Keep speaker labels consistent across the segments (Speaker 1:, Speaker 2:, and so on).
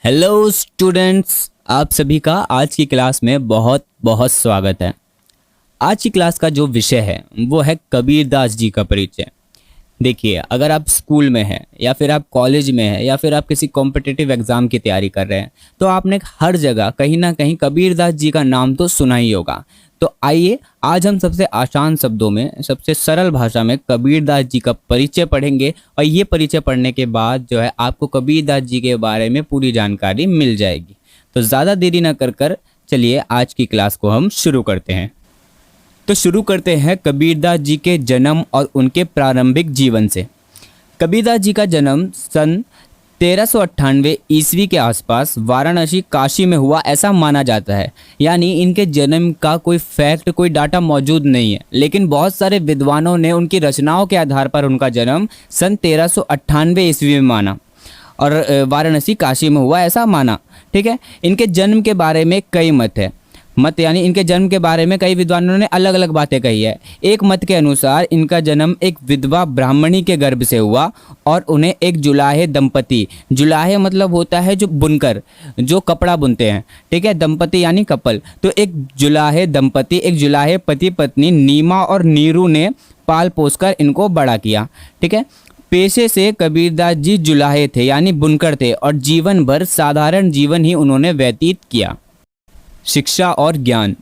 Speaker 1: Hello students, आप सभी का आज की क्लास में बहुत बहुत स्वागत है। आज की क्लास का जो विषय है वो है कबीरदास जी का परिचय। देखिए, अगर आप स्कूल में हैं या फिर आप कॉलेज में हैं या फिर आप किसी कॉम्पिटिटिव एग्ज़ाम की तैयारी कर रहे हैं तो आपने हर जगह कहीं ना कहीं कबीरदास जी का नाम तो सुना ही होगा। तो आइए आज हम सबसे आसान शब्दों में, सबसे सरल भाषा में कबीरदास जी का परिचय पढ़ेंगे और ये परिचय पढ़ने के बाद जो है आपको कबीरदास जी के बारे में पूरी जानकारी मिल जाएगी। तो ज़्यादा देरी न कर चलिए आज की क्लास को हम शुरू करते हैं। तो शुरू करते हैं कबीरदास जी के जन्म और उनके प्रारंभिक जीवन से। कबीरदास जी का जन्म सन 1398 ईस्वी के आसपास वाराणसी काशी में हुआ ऐसा माना जाता है। यानी इनके जन्म का कोई फैक्ट, कोई डाटा मौजूद नहीं है, लेकिन बहुत सारे विद्वानों ने उनकी रचनाओं के आधार पर उनका जन्म सन 1398 ईस्वी में माना और वाराणसी काशी में हुआ ऐसा माना। ठीक है, इनके जन्म के बारे में कई मत है। यानी इनके जन्म के बारे में कई विद्वानों ने अलग अलग बातें कही है। एक मत के अनुसार इनका जन्म एक विधवा ब्राह्मणी के गर्भ से हुआ और उन्हें एक जुलाहे दंपति, जुलाहे मतलब होता है जो बुनकर, जो कपड़ा बुनते हैं, ठीक है, दंपति यानी कपल, तो एक जुलाहे दंपति, एक जुलाहे पति पत्नी नीमा और नीरू ने पाल पोसकर इनको बड़ा किया। ठीक है, पेशे से कबीरदास जी जुलाहे थे यानी बुनकर थे और जीवन भर साधारण जीवन ही उन्होंने व्यतीत किया। शिक्षा और ज्ञान।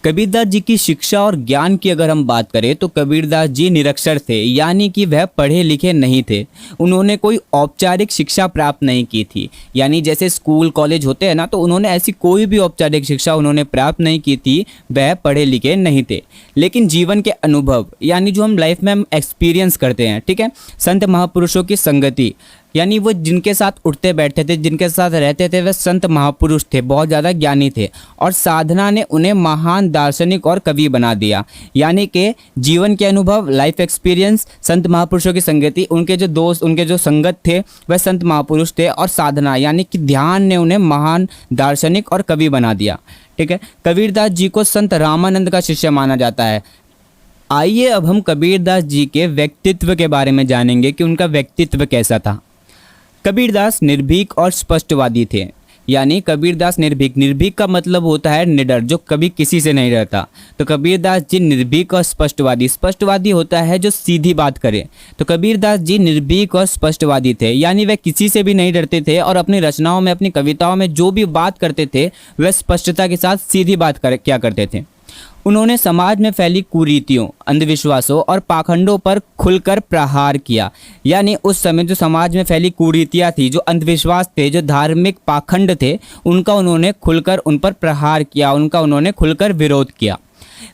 Speaker 1: कबीरदास जी की शिक्षा और ज्ञान की अगर हम बात करें तो कबीरदास जी निरक्षर थे, यानी कि वह पढ़े लिखे नहीं थे। उन्होंने कोई औपचारिक शिक्षा प्राप्त नहीं की थी, यानी जैसे स्कूल कॉलेज होते हैं ना, तो उन्होंने ऐसी कोई भी औपचारिक शिक्षा उन्होंने प्राप्त नहीं की थी। वह पढ़े लिखे नहीं थे, लेकिन जीवन के अनुभव यानी जो हम लाइफ में हम एक्सपीरियंस करते हैं, ठीक है, संत महापुरुषों की संगति, यानी वो जिनके साथ उठते बैठते थे, जिनके साथ रहते थे, वह संत महापुरुष थे, बहुत ज़्यादा ज्ञानी थे और साधना ने उन्हें महान दार्शनिक और कवि बना दिया। यानी कि जीवन के अनुभव, लाइफ एक्सपीरियंस, संत महापुरुषों की संगति, उनके जो दोस्त, उनके जो संगत थे वह संत महापुरुष थे और साधना यानी कि ध्यान ने उन्हें महान दार्शनिक और कवि बना दिया। ठीक है, कबीरदास जी को संत रामानंद का शिष्य माना जाता है। आइए अब हम कबीरदास जी के व्यक्तित्व के बारे में जानेंगे कि उनका व्यक्तित्व कैसा था। कबीरदास निर्भीक और स्पष्टवादी थे। यानी कबीरदास निर्भीक, निर्भीक का मतलब होता है निडर, जो कभी किसी से नहीं डरता। तो कबीरदास जी निर्भीक और स्पष्टवादी, स्पष्टवादी होता है जो सीधी बात करे। तो कबीरदास जी निर्भीक और स्पष्टवादी थे, यानी वे किसी से भी नहीं डरते थे और अपनी रचनाओं में, अपनी कविताओं में जो भी बात करते थे वह स्पष्टता के साथ सीधी बात क्या करते थे। उन्होंने समाज में फैली कुरीतियों, अंधविश्वासों और पाखंडों पर खुलकर प्रहार किया। यानी उस समय जो समाज में फैली कुरीतियाँ थी, जो अंधविश्वास थे, जो धार्मिक पाखंड थे, उनका उन्होंने खुलकर उन पर प्रहार किया, उनका उन्होंने खुलकर विरोध किया।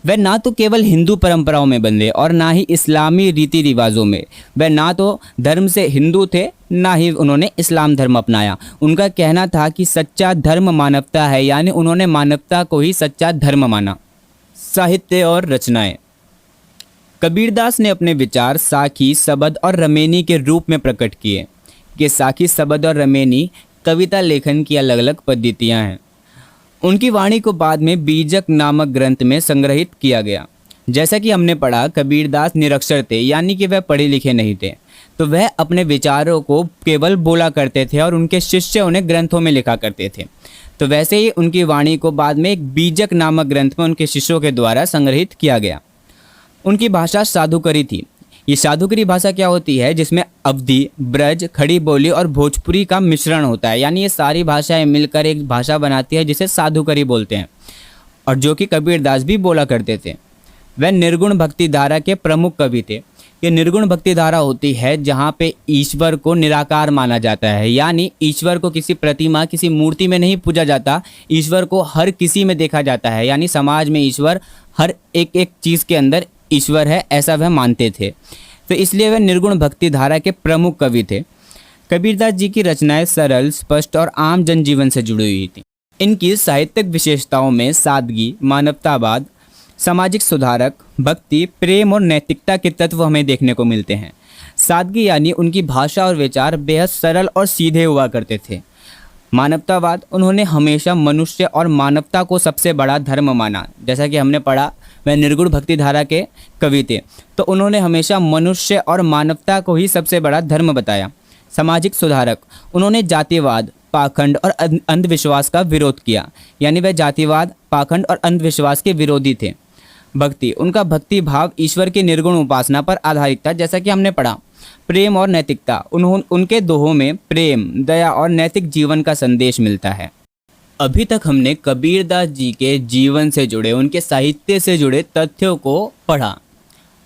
Speaker 1: वह ना तो केवल हिंदू परंपराओं में बंधे और ना ही इस्लामी रीति रिवाजों में। वह ना तो धर्म से हिंदू थे, ना ही उन्होंने इस्लाम धर्म अपनाया। उनका कहना था कि सच्चा धर्म मानवता है, यानी उन्होंने मानवता को ही सच्चा धर्म माना। साहित्य और रचनाएं। कबीरदास ने अपने विचार साखी, सबद और रमेनी के रूप में प्रकट किए। ये साखी, सबद और रमेनी कविता लेखन की अलग अलग पद्धतियां हैं। उनकी वाणी को बाद में बीजक नामक ग्रंथ में संग्रहित किया गया। जैसा कि हमने पढ़ा, कबीरदास निरक्षर थे, यानी कि वह पढ़े लिखे नहीं थे, तो वह अपने विचारों को केवल बोला करते थे और उनके शिष्य उन्हें ग्रंथों में लिखा करते थे। तो वैसे ही उनकी वाणी को बाद में एक बीजक नामक ग्रंथ में उनके शिष्यों के द्वारा संग्रहित किया गया। उनकी भाषा साधुकरी थी। ये साधुकरी भाषा क्या होती है? जिसमें अवधी, ब्रज, खड़ी बोली और भोजपुरी का मिश्रण होता है, यानी ये सारी भाषाएं मिलकर एक भाषा बनाती है जिसे साधुकरी बोलते हैं, और जो कि कबीरदास भी बोला करते थे। वह निर्गुण भक्ति धारा के प्रमुख कवि थे। ये निर्गुण भक्ति धारा होती है जहाँ पे ईश्वर को निराकार माना जाता है, यानी ईश्वर को किसी प्रतिमा, किसी मूर्ति में नहीं पूजा जाता, ईश्वर को हर किसी में देखा जाता है। यानी समाज में ईश्वर, हर एक एक चीज़ के अंदर ईश्वर है, ऐसा वह मानते थे। तो इसलिए वह निर्गुण भक्ति धारा के प्रमुख कवि थे। कबीरदास जी की रचनाएं सरल, स्पष्ट और आम जनजीवन से जुड़ी हुई थी। इनकी साहित्यिक विशेषताओं में सादगी, मानवतावाद, सामाजिक सुधारक, भक्ति, प्रेम और नैतिकता के तत्व हमें देखने को मिलते हैं। सादगी यानी उनकी भाषा और विचार बेहद सरल और सीधे हुआ करते थे। मानवतावाद, उन्होंने हमेशा मनुष्य और मानवता को सबसे बड़ा धर्म माना। जैसा कि हमने पढ़ा, वह निर्गुण भक्ति धारा के कवि थे, तो उन्होंने हमेशा मनुष्य और मानवता को ही सबसे बड़ा धर्म बताया। सामाजिक सुधारक, उन्होंने जातिवाद, पाखंड और अंधविश्वास का विरोध किया। यानी वह जातिवाद, पाखंड और अंधविश्वास के विरोधी थे। भक्ति, उनका भक्ति भाव ईश्वर की निर्गुण उपासना पर आधारित था, जैसा कि हमने पढ़ा। प्रेम और नैतिकता, उनके दोहों में प्रेम, दया और नैतिक जीवन का संदेश मिलता है। अभी तक हमने कबीरदास जी के जीवन से जुड़े, उनके साहित्य से जुड़े तथ्यों को पढ़ा।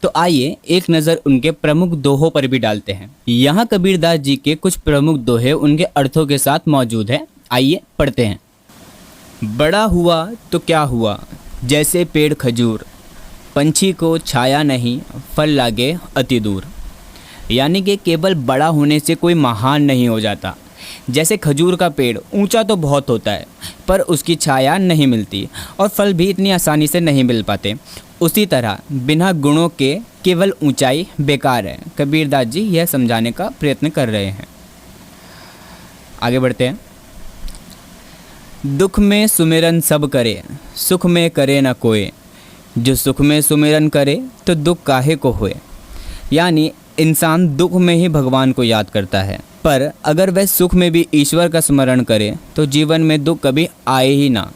Speaker 1: तो आइए एक नज़र उनके प्रमुख दोहों पर भी डालते हैं। यहाँ कबीरदास जी के कुछ प्रमुख दोहे उनके अर्थों के साथ मौजूद है। आइए पढ़ते हैं। बड़ा हुआ तो क्या हुआ, जैसे पेड़ खजूर, पंछी को छाया नहीं, फल लागे अति दूर। यानी कि केवल बड़ा होने से कोई महान नहीं हो जाता। जैसे खजूर का पेड़ ऊंचा तो बहुत होता है, पर उसकी छाया नहीं मिलती और फल भी इतनी आसानी से नहीं मिल पाते। उसी तरह बिना गुणों के केवल ऊंचाई बेकार है। कबीरदास जी यह समझाने का प्रयत्न कर रहे हैं। आगे बढ़ते हैं। दुख में सुमिरन सब करे, सुख में करे न कोय। जो सुख में सुमिरन करे तो दुख काहे को होए। यानी इंसान दुख में ही भगवान को याद करता है, पर अगर वह सुख में भी ईश्वर का स्मरण करे तो जीवन में दुख कभी आए ही ना।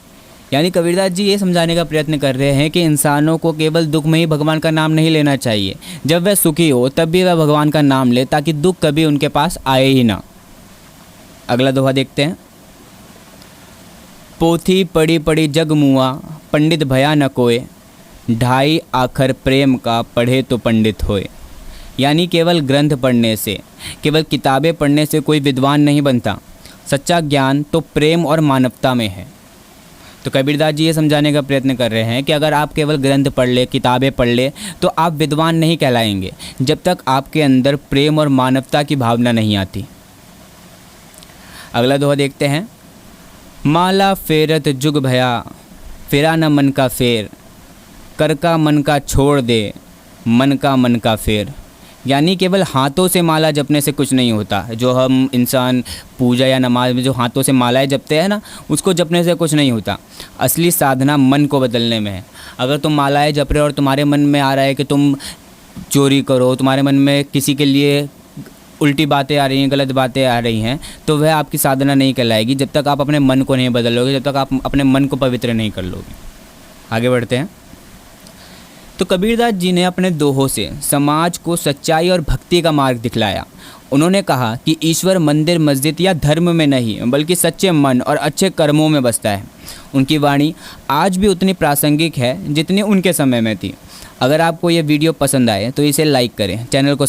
Speaker 1: यानी कबीरदास जी ये समझाने का प्रयत्न कर रहे हैं कि इंसानों को केवल दुख में ही भगवान का नाम नहीं लेना चाहिए। जब वह सुखी हो तब भी वह भगवान का नाम ले, ताकि दुख कभी उनके पास आए ही ना। अगला दोहा देखते हैं। पोथी पड़ी पड़ी जग मुआ, पंडित भया न कोय। ढाई आखर प्रेम का, पढ़े तो पंडित होए। यानी केवल ग्रंथ पढ़ने से, केवल किताबें पढ़ने से कोई विद्वान नहीं बनता। सच्चा ज्ञान तो प्रेम और मानवता में है। तो कबीरदास जी ये समझाने का प्रयत्न कर रहे हैं कि अगर आप केवल ग्रंथ पढ़ ले, किताबें पढ़ ले, तो आप विद्वान नहीं कहलाएंगे जब तक आपके अंदर प्रेम और मानवता की भावना नहीं आती। अगला दोहा देखते हैं। माला फेरत जुग भया, फेरा न मन का फेर। कर का मन का छोड़ दे, मन का फेर। यानी केवल हाथों से माला जपने से कुछ नहीं होता। जो हम इंसान पूजा या नमाज में जो हाथों से मालाएं जपते हैं ना, उसको जपने से कुछ नहीं होता। असली साधना मन को बदलने में है। अगर तुम मालाएं जप रहे हो और तुम्हारे मन में आ रहा है कि तुम चोरी करो, तुम्हारे मन में किसी के लिए उल्टी बातें आ रही हैं, गलत बातें आ रही हैं, तो वह आपकी साधना नहीं कहलाएगी जब तक आप अपने मन को नहीं बदलोगे, जब तक आप अपने मन को पवित्र नहीं कर लोगे। आगे बढ़ते हैं। तो कबीरदास जी ने अपने दोहों से समाज को सच्चाई और भक्ति का मार्ग दिखलाया। उन्होंने कहा कि ईश्वर मंदिर, मस्जिद या धर्म में नहीं, बल्कि सच्चे मन और अच्छे कर्मों में बसता है। उनकी वाणी आज भी उतनी प्रासंगिक है जितनी उनके समय में थी। अगर आपको ये वीडियो पसंद आए तो इसे लाइक करें, चैनल को